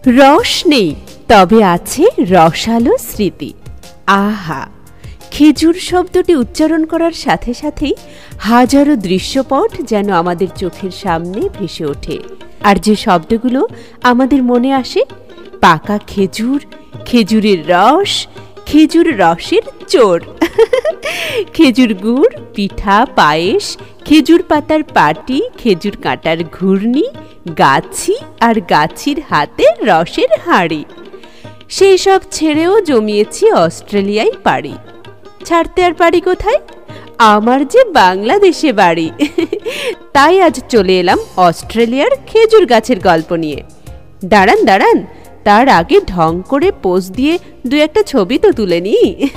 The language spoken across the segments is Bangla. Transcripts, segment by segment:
রস নেই, তবে আছে রসালো স্মৃতি। আহা, খেজুর শব্দটি উচ্চারণ করার সাথে সাথেই হাজারো দৃশ্যপট যেন আমাদের চোখের সামনে ভেসে ওঠে। আর যে শব্দগুলো আমাদের মনে আসে, পাকা খেজুর, খেজুরের রস, খেজুর রসের চোর, খেজুর গুড়, পিঠা, পায়েস, খেজুর পাতার পাটি, খেজুর কাঁটার ঘূর্ণি, গাছি আর গাছির হাতে রসের হাঁড়ি। সেই সব ছেড়েও জমিয়েছি অস্ট্রেলিয়ায় পাড়ি। ছাড়তে আর পারি কোথায়? আমার যে বাংলাদেশে বাড়ি। তাই আজ চলে এলাম অস্ট্রেলিয়ার খেজুর গাছের গল্প নিয়ে। দাঁড়ান দাঁড়ান, তার আগে ঢং করে পোজ দিয়ে দু একটা ছবি তো তুলে নিই।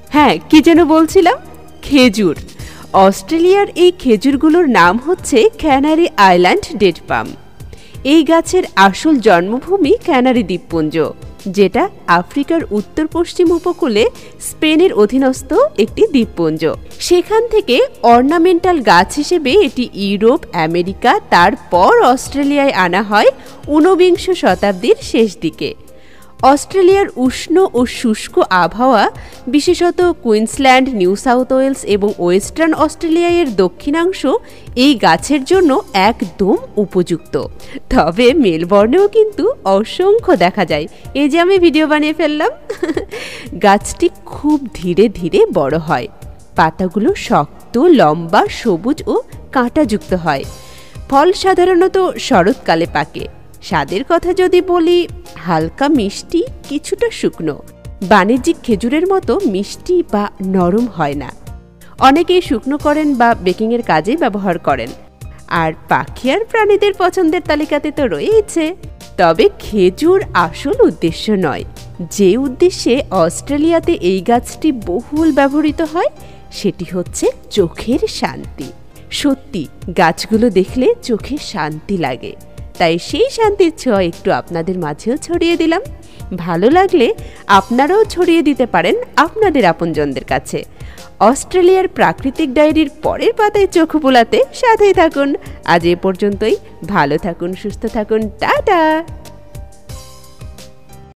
হ্যাঁ, কি যেন বলছিলাম, খেজুর। অস্ট্রেলিয়ার এই খেজুরগুলোর নাম হচ্ছে ক্যানারি আইল্যান্ড ডেট পাম। এই গাছের আসল জন্মভূমি ক্যানারি দ্বীপপুঞ্জ, যেটা আফ্রিকার উত্তর পশ্চিম উপকূলে স্পেনের অধীনস্থ একটি দ্বীপপুঞ্জ। সেখান থেকে অর্নামেন্টাল গাছ হিসেবে এটি ইউরোপ, আমেরিকা, তারপর অস্ট্রেলিয়ায় আনা হয় ঊনবিংশ শতাব্দীর শেষ দিকে। অস্ট্রেলিয়ার উষ্ণ ও শুষ্ক আবহাওয়া, বিশেষত কুইন্সল্যান্ড, নিউ সাউথ ওয়েলস এবং ওয়েস্টার্ন অস্ট্রেলিয়ার দক্ষিণাংশ এই গাছের জন্য একদম উপযুক্ত। তবে মেলবর্নেও কিন্তু অসংখ্য দেখা যায়। এই যে আমি ভিডিও বানিয়ে ফেললাম। গাছটি খুব ধীরে ধীরে বড় হয়, পাতাগুলো শক্ত, লম্বা, সবুজ ও কাঁটাযুক্ত হয়। ফল সাধারণত শরৎকালে পাকে। স্বাদের কথা যদি বলি, হালকা মিষ্টি, কিছুটা শুকনো। বাণিজ্যিক খেজুরের মতো মিষ্টি বা নরম হয় না। অনেকেই শুকনো করেন বা বেকিংয়ের কাজে ব্যবহার করেন। আর পাখি আর প্রাণীদের পছন্দের তালিকাতে তো রয়েছে। তবে খেজুর আসল উদ্দেশ্য নয়। যে উদ্দেশ্যে অস্ট্রেলিয়াতে এই গাছটি বহুল ব্যবহৃত হয়, সেটি হচ্ছে চোখের শান্তি। সত্যি, গাছগুলো দেখলে চোখে শান্তি লাগে। তাই সেই শান্তির ছোঁয়া একটু আপনাদের মাঝেও ছড়িয়ে দিলাম। ভালো লাগলে আপনারাও ছড়িয়ে দিতে পারেন আপনাদের আপনজনদের কাছে। অস্ট্রেলিয়ার প্রাকৃতিক ডায়েরির পরের পাতায় চোখ বোলাতে সাথেই থাকুন। আজ এ পর্যন্তই। ভালো থাকুন, সুস্থ থাকুন, টাটা।